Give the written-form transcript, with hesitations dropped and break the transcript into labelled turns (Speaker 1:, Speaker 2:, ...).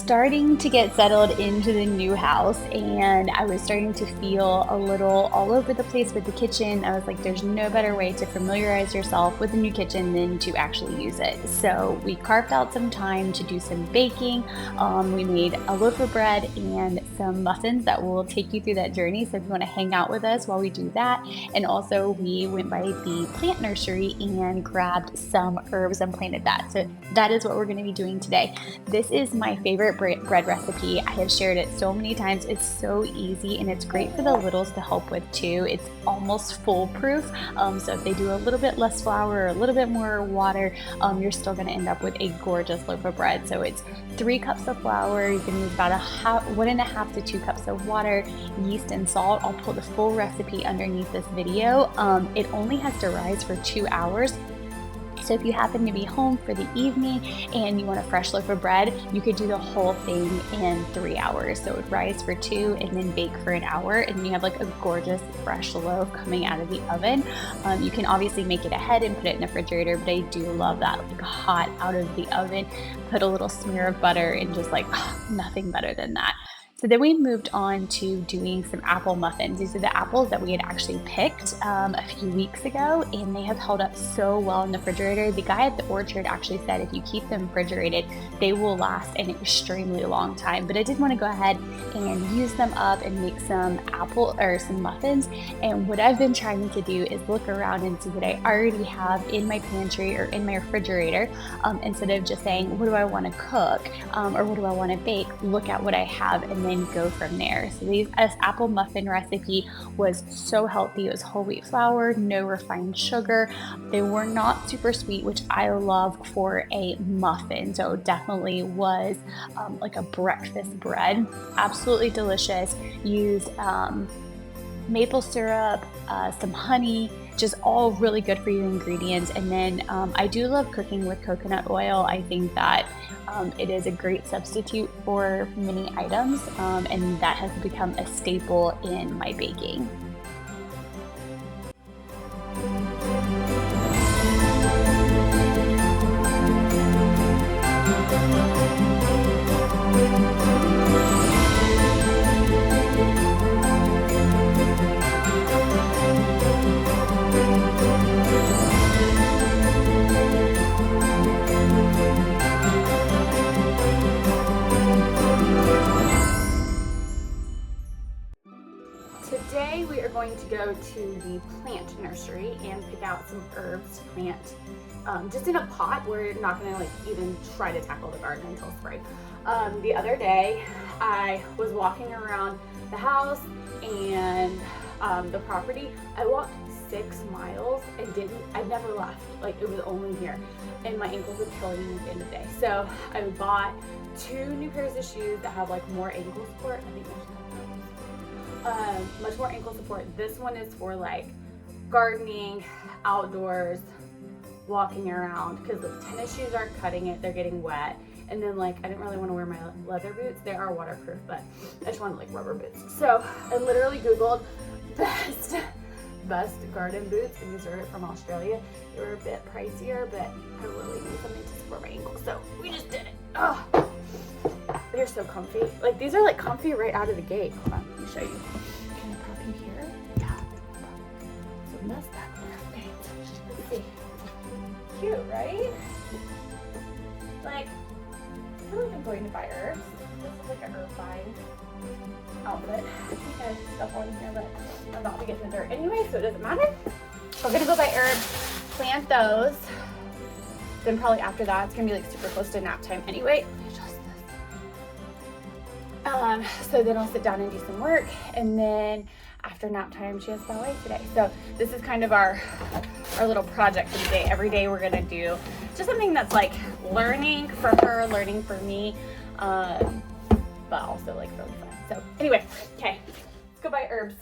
Speaker 1: starting to get settled into the new house and I was starting to feel a little all over the place with the kitchen. I was like, there's no better way to familiarize yourself with the new kitchen than to actually use it. So we carved out some time to do some baking. We made a loaf of bread and some muffins that will take you through that journey. So if you want to hang out with us while we do that. And also we went by the plant nursery and grabbed some herbs and planted that. So that is what we're going to be doing today. This is my favorite bread recipe. I have shared it so many times. It's so easy and it's great for the littles to help with too. It's almost foolproof. So if they do a little bit less flour or a little bit more water, you're still going to end up with a gorgeous loaf of bread. So it's 3 cups of flour. You can use about 1.5 to 2 cups of water, yeast and salt. I'll put the full recipe underneath this video. It only has to rise for 2 hours. So if you happen to be home for the evening and you want a fresh loaf of bread, you could do the whole thing in 3 hours. So it would rise for 2 and then bake for an hour, and you have like a gorgeous fresh loaf coming out of the oven. You can obviously make it ahead and put it in the refrigerator, but I do love that like hot out of the oven. Put a little smear of butter and just like nothing better than that. So then we moved on to doing some apple muffins. These are the apples that we had actually picked a few weeks ago, and they have held up so well in the refrigerator. The guy at the orchard actually said if you keep them refrigerated, they will last an extremely long time. But I did want to go ahead and use them up and make some some muffins. And what I've been trying to do is look around and see what I already have in my pantry or in my refrigerator, instead of just saying, what do I want to cook or what do I want to bake? Look at what I have and then go from there. So this apple muffin recipe was so healthy. It was whole wheat flour, no refined sugar. They were not super sweet, which I love for a muffin. So it definitely was like a breakfast bread. Absolutely delicious. Used maple syrup, some honey, just all really good for you ingredients. And then I do love cooking with coconut oil. I think that it is a great substitute for many items, and that has become a staple in my baking. Today we are going to go to the plant nursery and pick out some herbs to plant just in a pot. We're not going to like even try to tackle the garden until spring. The other day I was walking around the house and the property. I walked 6 miles and I never left. Like it was only here, and my ankles were killing me at the end of the day. So I bought 2 new pairs of shoes that have like more ankle support. I think much more ankle support. This one is for like gardening, outdoors, walking around, because the tennis shoes aren't cutting it, they're getting wet. And then like I didn't really want to wear my leather boots. They are waterproof, but I just wanted like rubber boots. So I literally googled best garden boots, and these are from Australia. They were a bit pricier, but I really need something to support my ankles, so we just did it. Oh, they're so comfy. Like these are like comfy right out of the gate. Hold on, let me show you. Can I prop you here? Yeah. So that's back there. Okay, let's see. Cute, right? Like, I've really been going to buy herbs. This is like a herb buying outfit. I think I have stuff on here, but I'm about to get in the dirt anyway, so it doesn't matter. We're gonna go buy herbs, plant those. Then probably after that, it's gonna be like super close to nap time anyway. So then I'll sit down and do some work, and then after nap time, she has ballet today. So this is kind of our little project for the day. Every day we're gonna do just something that's like learning for her, learning for me, but also like really fun. So anyway, okay, let's go buy herbs.